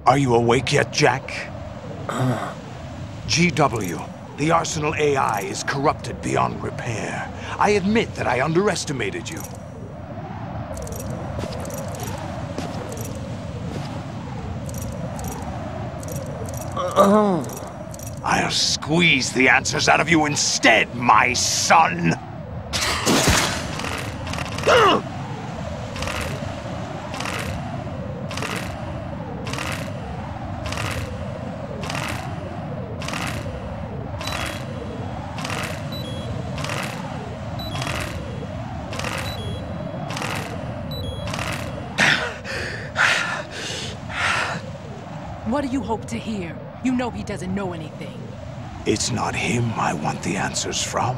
Are you awake yet, Jack? GW, the Arsenal AI is corrupted beyond repair. I admit that I underestimated you. I'll squeeze the answers out of you instead, my son! What do you hope to hear? You know he doesn't know anything. It's not him I want the answers from.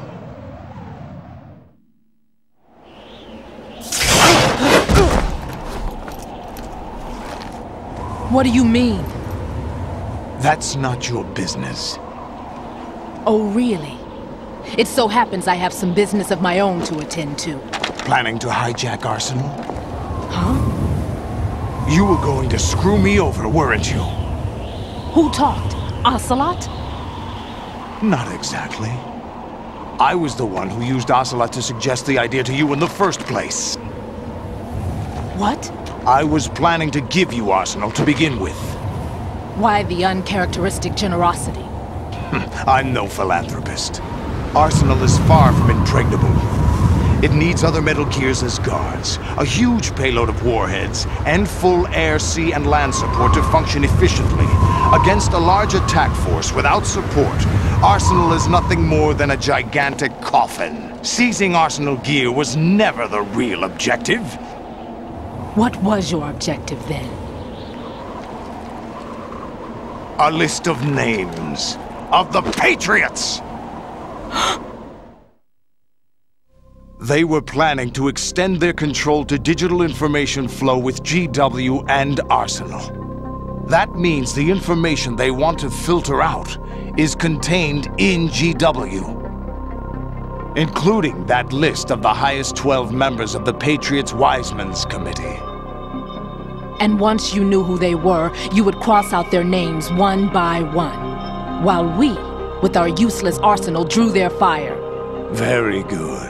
What do you mean? That's not your business. Oh, really? It so happens I have some business of my own to attend to. Planning to hijack Arsenal? Huh? You were going to screw me over, weren't you? Who talked? Ocelot? Not exactly. I was the one who used Ocelot to suggest the idea to you in the first place. What? I was planning to give you Arsenal to begin with. Why the uncharacteristic generosity? I'm no philanthropist. Arsenal is far from impregnable. It needs other Metal Gears as guards, a huge payload of warheads, and full air, sea, and land support to function efficiently. Against a large attack force without support, Arsenal is nothing more than a gigantic coffin. Seizing Arsenal gear was never the real objective. What was your objective then? A list of names of the Patriots! They were planning to extend their control to digital information flow with GW and Arsenal. That means the information they want to filter out is contained in GW, including that list of the highest 12 members of the Patriots Wiseman's Committee. And once you knew who they were, you would cross out their names one by one, while we, with our useless arsenal, drew their fire. Very good.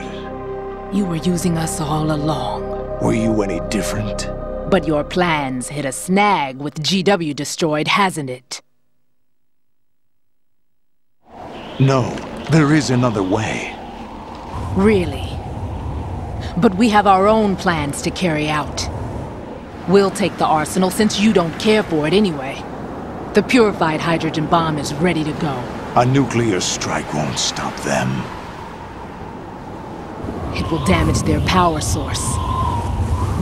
You were using us all along. Were you any different? But your plans hit a snag with GW destroyed, hasn't it? No, there is another way. Really? But we have our own plans to carry out. We'll take the arsenal since you don't care for it anyway. The purified hydrogen bomb is ready to go. A nuclear strike won't stop them. It will damage their power source.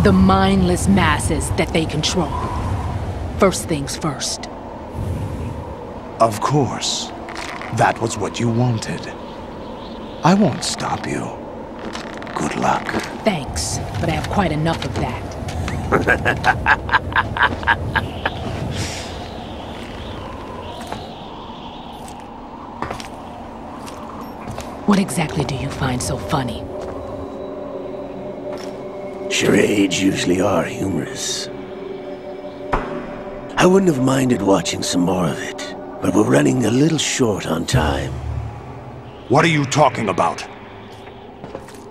The mindless masses that they control. First things first. Of course. That was what you wanted. I won't stop you. Good luck. Thanks, but I have quite enough of that. What exactly do you find so funny? Charades usually are humorous. I wouldn't have minded watching some more of it, but we're running a little short on time. What are you talking about?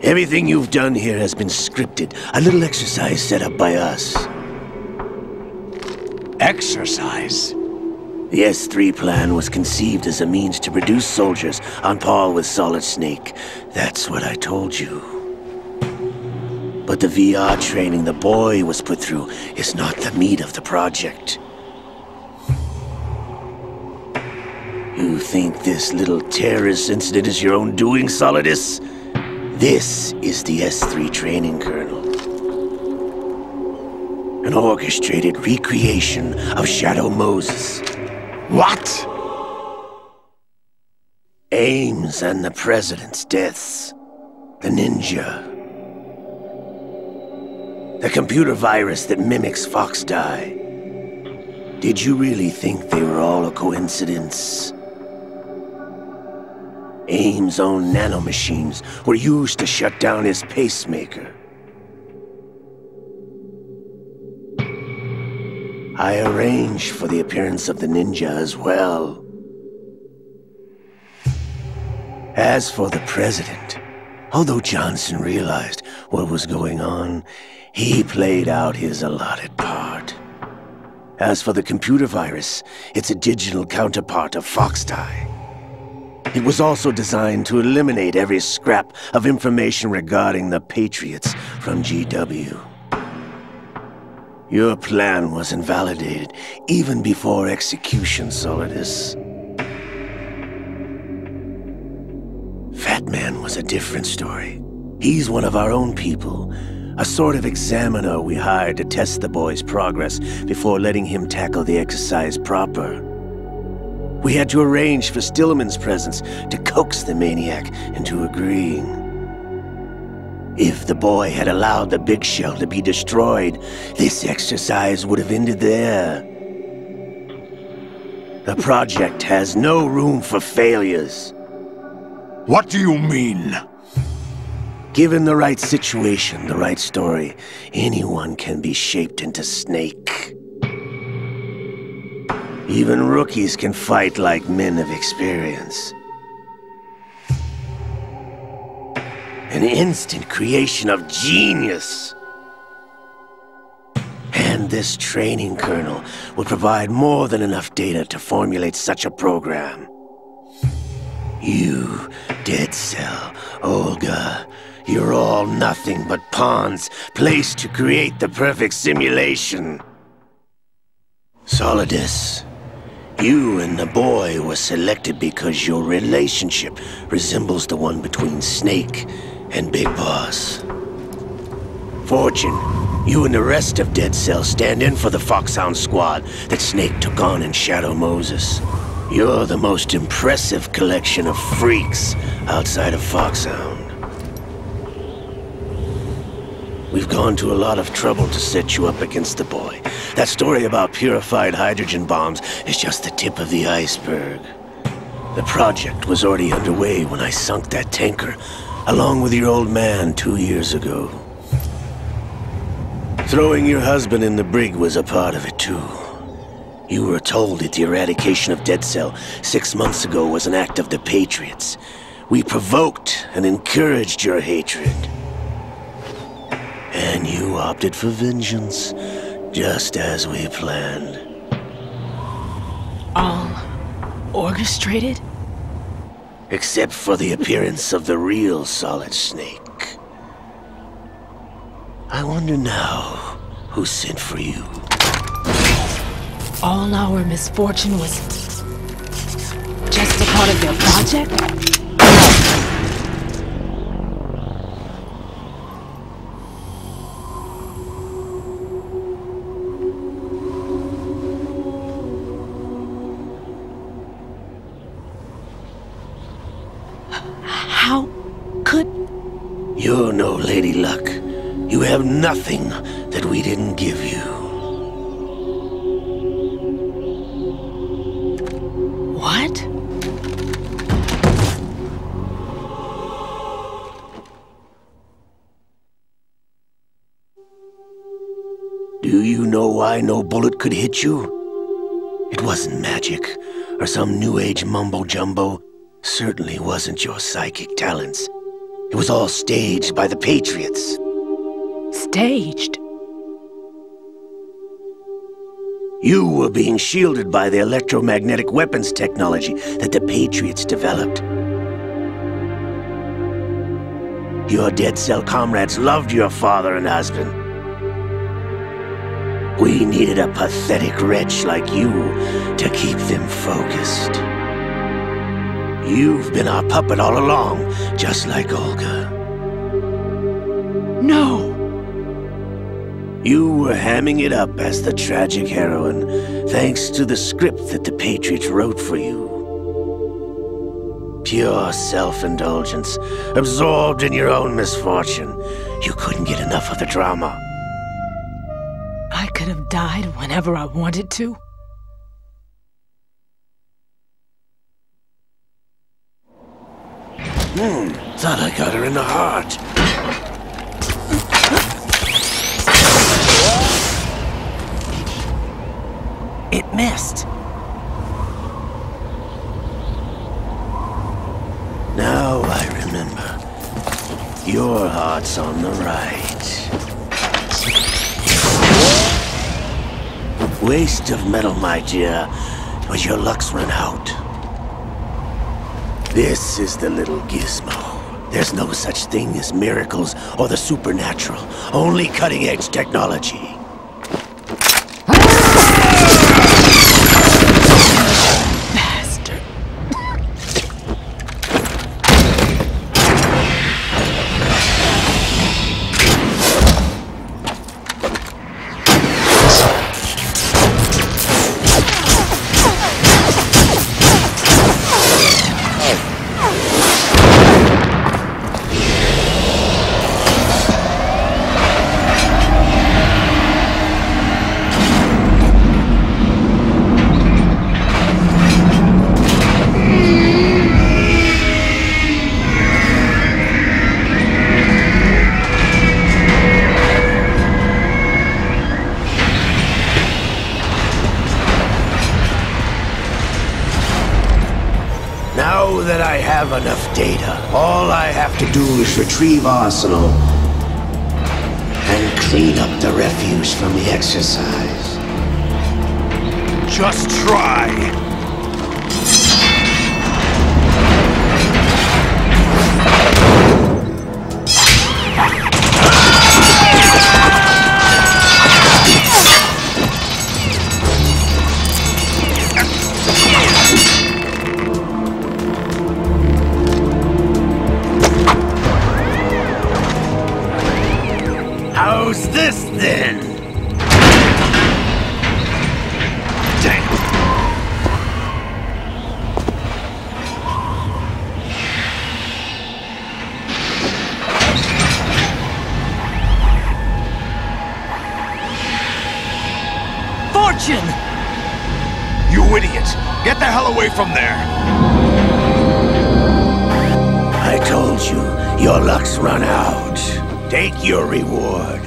Everything you've done here has been scripted, a little exercise set up by us. Exercise? The S3 plan was conceived as a means to produce soldiers on par with Solid Snake. That's what I told you. But the VR training the boy was put through is not the meat of the project. You think this little terrorist incident is your own doing, Solidus? This is the S3 training kernel. An orchestrated recreation of Shadow Moses. What? Ames and the President's deaths. The ninja. The computer virus that mimics Fox Die. Did you really think they were all a coincidence? Ames' own nanomachines were used to shut down his pacemaker. I arranged for the appearance of the ninja as well. As for the president, although Johnson realized what was going on, he played out his allotted part. As for the computer virus, it's a digital counterpart of Foxtie. It was also designed to eliminate every scrap of information regarding the Patriots from GW. Your plan was invalidated even before execution, Solidus. Fat Man was a different story. He's one of our own people, a sort of examiner we hired to test the boy's progress before letting him tackle the exercise proper. We had to arrange for Stillman's presence to coax the maniac into agreeing. If the boy had allowed the big shell to be destroyed, this exercise would have ended there. The project has no room for failures. What do you mean? Given the right situation, the right story, anyone can be shaped into Snake. Even rookies can fight like men of experience. An instant creation of genius. And this training kernel will provide more than enough data to formulate such a program. You, Dead Cell, Olga, you're all nothing but pawns placed to create the perfect simulation. Solidus, you and the boy were selected because your relationship resembles the one between Snake and Big Boss. Fortune, you and the rest of Dead Cell stand in for the Foxhound squad that Snake took on in Shadow Moses. You're the most impressive collection of freaks outside of Foxhound. We've gone to a lot of trouble to set you up against the boy. That story about purified hydrogen bombs is just the tip of the iceberg. The project was already underway when I sunk that tanker, along with your old man 2 years ago. Throwing your husband in the brig was a part of it too. You were told that the eradication of Dead Cell 6 months ago was an act of the Patriots. We provoked and encouraged your hatred. And you opted for vengeance, just as we planned. All orchestrated? Except for the appearance of the real Solid Snake. I wonder now who sent for you. All our misfortune was just a part of their project? How could... You're no Lady Luck. You have nothing that we didn't give you. What? Do you know why no bullet could hit you? It wasn't magic, or some new age mumbo-jumbo. Certainly wasn't your psychic talents. It was all staged by the Patriots. Staged? You were being shielded by the electromagnetic weapons technology that the Patriots developed. Your Dead Cell comrades loved your father and husband. We needed a pathetic wretch like you to keep them focused. You've been our puppet all along, just like Olga. No! You were hamming it up as the tragic heroine, thanks to the script that the Patriots wrote for you. Pure self-indulgence, absorbed in your own misfortune. You couldn't get enough of the drama. I could have died whenever I wanted to. Thought I got her in the heart. It missed. Now I remember. Your heart's on the right. Waste of metal, my dear, but your luck's run out. This is the little gizmo. There's no such thing as miracles or the supernatural. Only cutting-edge technology. Bastard. Now that I have enough data, all I have to do is retrieve Arsenal and clean up the refuse from the exercise. Just try. How's this then? Damn. Fortune! You idiot! Get the hell away from there! I told you, your luck's run out. Take your reward.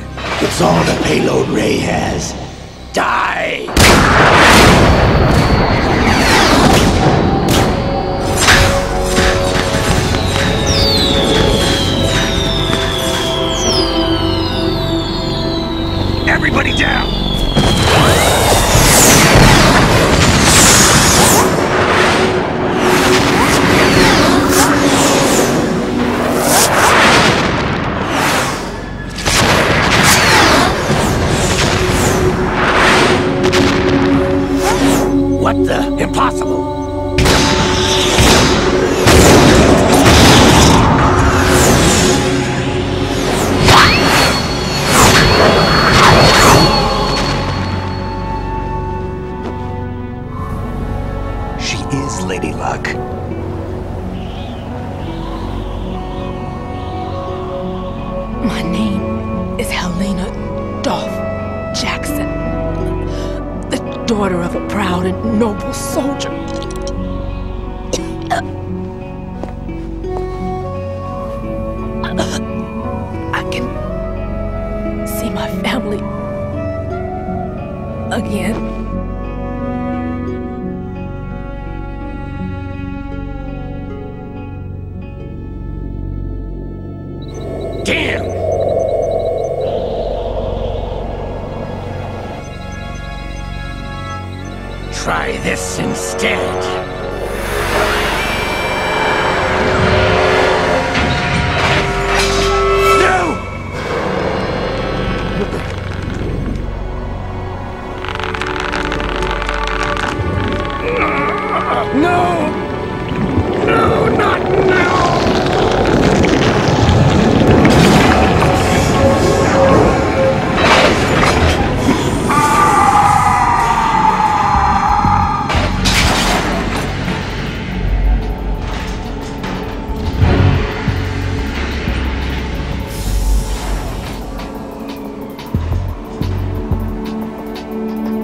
It's all the payload Ray has. Die! Everybody down! What the? Impossible! She is Lady Luck. My name is Helena Dolph Jackson, the daughter of a proud and noble soldier. I can see my family again. Damn! Try this instead.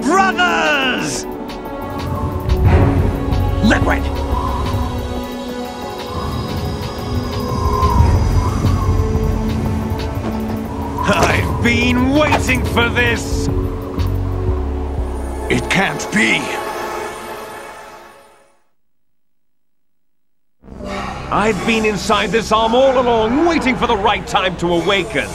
Brothers! Liquid! I've been waiting for this! It can't be. I've been inside this arm all along, waiting for the right time to awaken.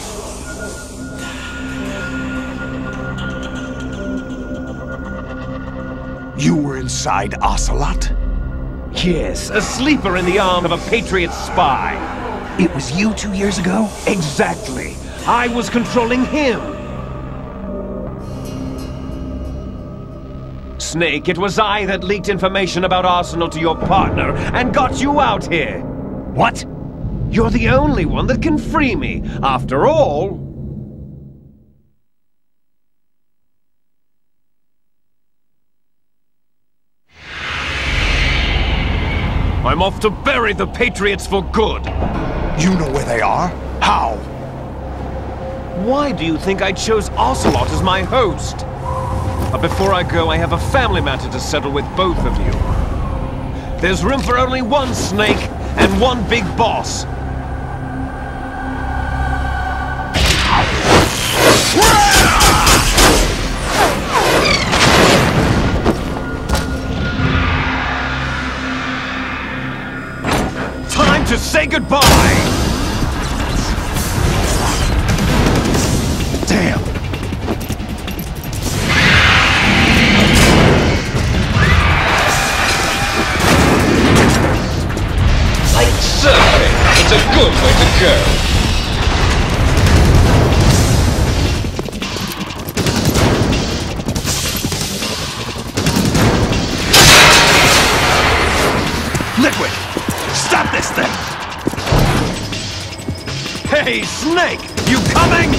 You were inside Ocelot? Yes, a sleeper in the arm of a Patriot spy. It was you 2 years ago? Exactly. I was controlling him. Snake, it was I that leaked information about Arsenal to your partner and got you out here. What? You're the only one that can free me. After all... I'm off to bury the Patriots for good. You know where they are? How? Why do you think I chose Ocelot as my host? But before I go, I have a family matter to settle with both of you. There's room for only one Snake and one big boss. Time to say goodbye! Damn! Like surfing, it's a good way to go. Liquid! Stop this thing! Hey, Snake! You coming?